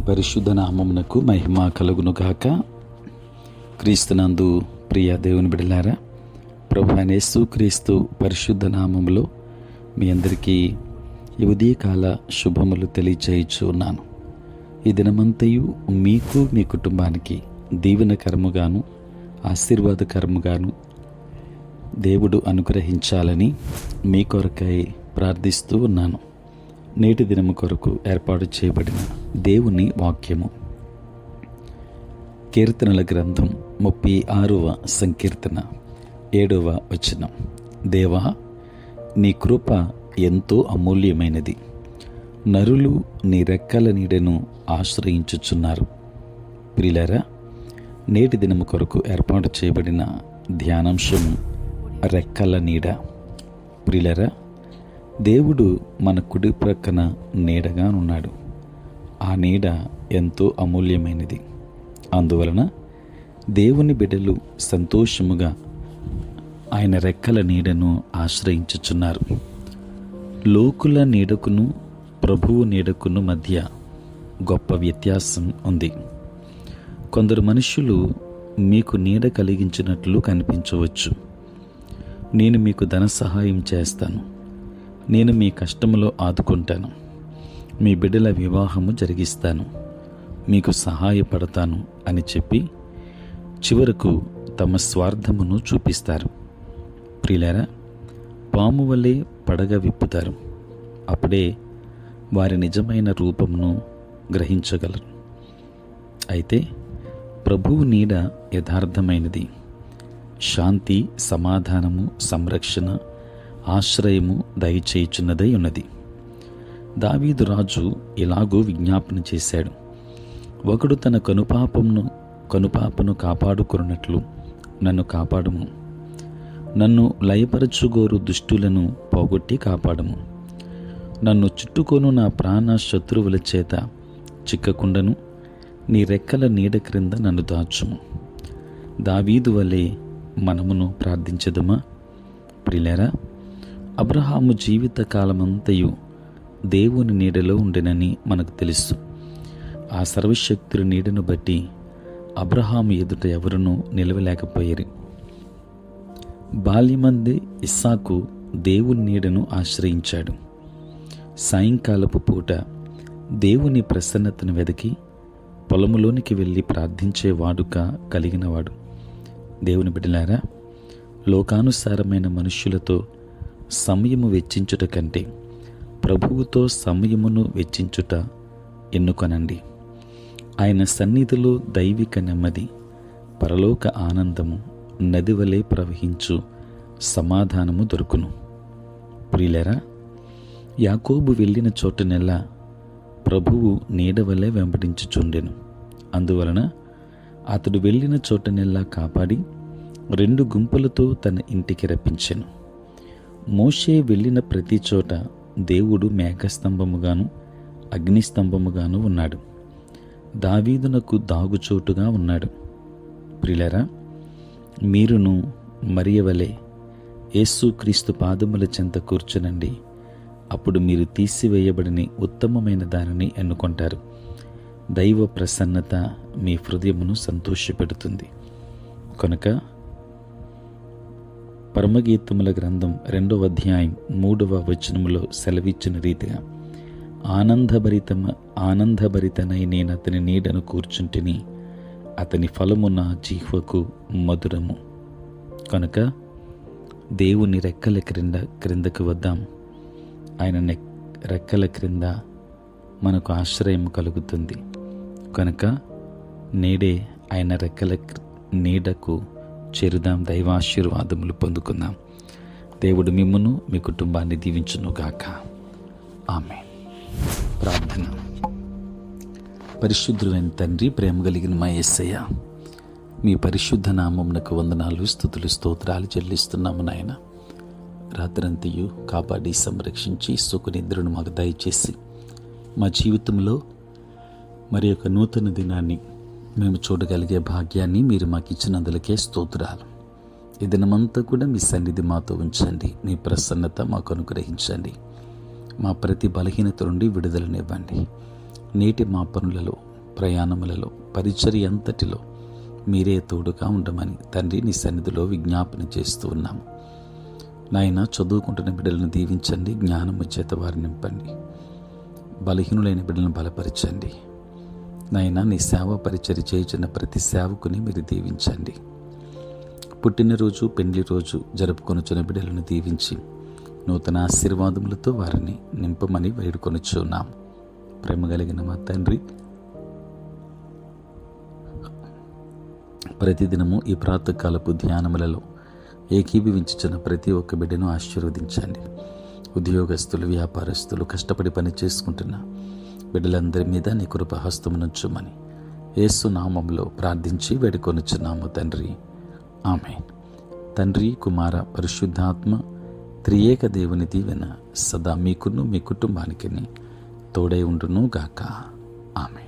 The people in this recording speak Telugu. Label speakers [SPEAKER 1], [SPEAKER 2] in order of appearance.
[SPEAKER 1] పరిశుద్ధ నామమునకు మహిమ కలుగునుగాక. క్రీస్తునందు ప్రియ దేవుని బిడ్డలారా, ప్రభువైన యేసుక్రీస్తు పరిశుద్ధ నామములో మీ అందరికీ ఈ ఉదయకాల శుభములు తెలియచేయచ్చు ఉన్నాను. ఈ దినమంతయు మీకు మీ కుటుంబానికి దీవెనకరముగాను ఆశీర్వాదకరముగాను దేవుడు అనుగ్రహించాలని మీ కొరకై ప్రార్థిస్తూ ఉన్నాను. నేటి దినము కొరకు ఏర్పాటు చేయబడిన దేవుని వాక్యము కీర్తనల గ్రంథం 36వ సంకీర్తన 7వ వచనం. దేవా, నీ కృప ఎంతో అమూల్యమైనది, నరులు నీ రెక్కల నీడను ఆశ్రయించుచున్నారు. ప్రియులారా, నేటి దినము కొరకు ఏర్పాటు చేయబడిన ధ్యానాంశము రెక్కల నీడ. ప్రియులారా, దేవుడు మన కుడి ప్రక్కన నీడగా ఉన్నాడు. ఆ నీడ ఎంతో అమూల్యమైనది. అందువలన దేవుని బిడ్డలు సంతోషముగా ఆయన రెక్కల నీడను ఆశ్రయించుచున్నారు. లోకుల నీడకును ప్రభువు నీడకును మధ్య గొప్ప వ్యత్యాసం ఉంది. కొందరు మనుషులు మీకు నీడ కలిగించినట్లు కనిపించవచ్చు. నేను మీకు ధన సహాయం చేస్తాను, నేను మీ కష్టములో ఆదుకుంటాను, మీ బిడ్డల వివాహము జరిగిస్తాను, మీకు సహాయపడతాను అని చెప్పి చివరకు తమ స్వార్థమును చూపిస్తారు. ప్రియులారా, పాము వలె పడగ విప్పుతారు. అప్పుడే వారి నిజమైన రూపమును గ్రహించగలరు. అయితే ప్రభువు నీడ యథార్థమైనది. శాంతి, సమాధానము, సంరక్షణ, ఆశ్రయము దయచేయుచున్నదై ఉన్నది. దావీదు రాజు ఇలాగూ విజ్ఞాపన చేశాడు. ఒకడు తన కనుపాపను కాపాడుకున్నట్లు నన్ను కాపాడుము. నన్ను లయపరచుగోరు దుష్టులను పోగొట్టి కాపాడము. నన్ను చుట్టుకొను నా ప్రాణ శత్రువుల చేత చిక్కకుండను నీ రెక్కల నీడ క్రింద నన్ను దాచుము. దావీదు వలె మనమును ప్రార్థించదుమా? ప్రియులారా, అబ్రహాము జీవిత కాలమంతయు దేవుని నీడలో ఉండెనని మనకు తెలుసు. ఆ సర్వశక్తుని నీడను బట్టి అబ్రహాము ఎదుట ఎవరునూ నిలవలేకపోయారు. బాల్యమందే ఇస్సాకు దేవుని నీడను ఆశ్రయించాడు. సాయంకాలపు పూట దేవుని ప్రసన్నతను వెదికి పొలములోనికి వెళ్ళి ప్రార్థించే వాడుక కలిగినవాడు. దేవుని బిడ్డలారా, లోకానుసారమైన మనుష్యులతో సమయము వెచ్చించుట కంటే ప్రభువుతో సమయమును వెచ్చించుట ఎన్నుకొనండి. ఆయన సన్నిధిలో దైవిక నెమ్మది, పరలోక ఆనందము, నది వలె ప్రవహించు సమాధానము దొరుకును. ప్రియులారా, యాకోబు వెళ్ళిన చోటనెల్లా ప్రభువు నీడ వలె వెంబడించుచుండెను. అందువలన అతడు వెళ్ళిన చోటనెల్లా కాపాడి 2 గుంపులతో తన ఇంటికి రప్పించెను. మోషే వెళ్ళిన ప్రతి చోట దేవుడు మేఘస్తంభముగాను అగ్నిస్తంభముగాను ఉన్నాడు. దావీదునకు దాగుచోటుగా ఉన్నాడు. ప్రియులారా, మీరును మరియ వలె యేసుక్రీస్తు పాదముల చెంత కూర్చునండి. అప్పుడు మీరు తీసివేయబడిన ఉత్తమమైన దానిని ఎన్నుకుంటారు. దైవ ప్రసన్నత మీ హృదయమును సంతోషపెడుతుంది. కనుక పరమగీతముల గ్రంథం 2వ అధ్యాయం 3వ వచనములో సెలవిచ్చిన రీతిగా ఆనందభరితనై నేను అతని నీడను కూర్చుంటిని, అతని ఫలము నా జీహ్వకు మధురము. కనుక దేవుని రెక్కల క్రిందకు వద్దాం. ఆయన రెక్కల క్రింద మనకు ఆశ్రయం కలుగుతుంది. కనుక నేడే ఆయన రెక్కల నీడకు చేరుదాం. దైవాశీర్వాదములు పొందుకుందాం. దేవుడు మిమ్మును మీ కుటుంబాన్ని దీవించునుగాక. ఆమేన్. ప్రార్థన. పరిశుద్ధుడైన తండ్రి, ప్రేమ కలిగిన మా యేసయ్య, మీ పరిశుద్ధ నామమునకు వందనాలు, స్తుతులు, స్తోత్రాలు చెల్లిస్తున్నాము నాయన. రాత్రంతయు కాపాడి సంరక్షించి సుఖనిద్రను మాకు దయచేసి మా జీవితంలో మరి ఒక నూతన దినాన్ని మేము చూడగలిగే భాగ్యాన్ని మీరు మాకు ఇచ్చినందులకే స్తోత్రాలు. ఈ దినమంతా కూడా మీ సన్నిధి మాతో ఉంచండి. మీ ప్రసన్నత మాకు అనుగ్రహించండి. మా ప్రతి బలహీనత నుండి విడుదలనివ్వండి. నేటి మా పనులలో ప్రయాణములలో పరిచర్య అంతటిలో మీరే తోడుగా ఉండమని తండ్రి నీ సన్నిధిలో విజ్ఞాపన చేస్తూ ఉన్నాము. నాయన, చదువుకుంటున్న బిడ్డలను దీవించండి, జ్ఞానము చేత వారిని నింపండి. బలహీనులైన బిడ్డలను బలపరచండి. నాయన, నీ సేవ పరిచర్య చేయుచున్న ప్రతి సేవకుని మీరు దీవించండి. పుట్టినరోజు పెండ్లి రోజు జరుపుకొనుచున్న బిడ్డలను దీవించి నూతన ఆశీర్వాదములతో వారిని నింపమని వేడుకొనుచున్నాం. ప్రేమ కలిగిన మా తండ్రి, ప్రతిదినము ఈ ప్రాతకాలపు ధ్యానములలో ఏకీభవించుచున్న ప్రతి ఒక్క బిడ్డను ఆశీర్వదించండి. ఉద్యోగస్తులు, వ్యాపారస్తులు, కష్టపడి పని చేసుకుంటున్న బిడ్డలందరి మీద నీ కృప హస్తమునుంచుమని యేసు నామములో ప్రార్థించి వేడుకొనుచున్నాము తండ్రి. ఆమేన్. తండ్రి, కుమార, పరిశుద్ధాత్మ త్రియేక దేవుని దీవెన సదా మీకును మీ కుటుంబానికి తోడై ఉండును గాక. ఆమేన్.